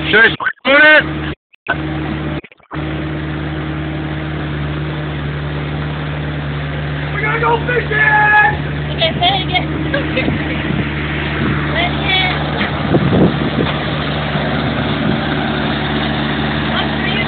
Should I spoon it? We're gonna go fishing! Okay, say it again. Say it again. What's for you?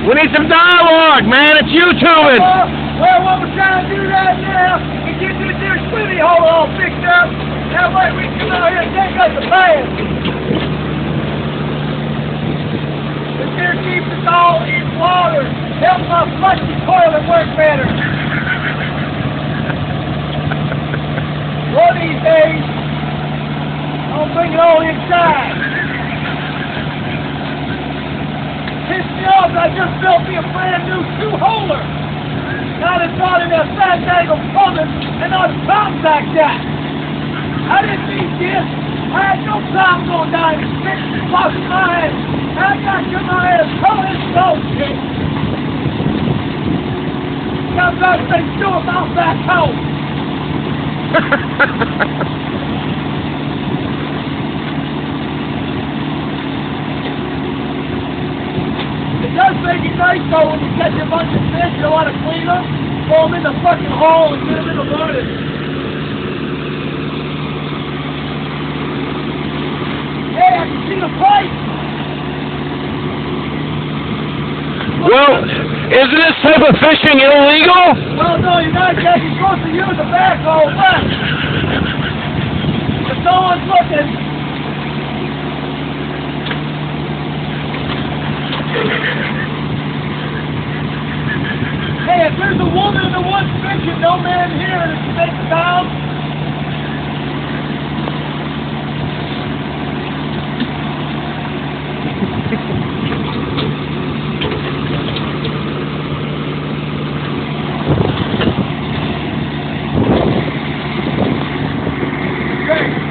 We need some dialogue, man. It's YouTubing. Well, what we're trying to do right now is get this here swimming hole all fixed up. That way we can come out here and take us a bath. This here keeps us all in water. Helps my flushy toilet work better. One of these days, I'll bring it all inside. Pissed me off, I just built me a brand new two-holer. Now they brought in that fandangle plumbing and not contact that. I didn't need this. I had no time going down and fixing washing my hands. I got to my ass covered in snow shit. Got about to say, do about back home. It does make it nice though when you catch a bunch of fish, you want to clean them, throw them in the fucking hole and get them in the morning. Hey, I can see the pipe! Well, isn't this type of fishing illegal? Well, no, you're not, Jack. You're supposed to use the backhoe, but if no one's looking, hey, if there's a woman in the woods fishing, no man here, and she makes a sound.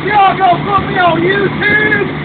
Y'all gonna put me on YouTube?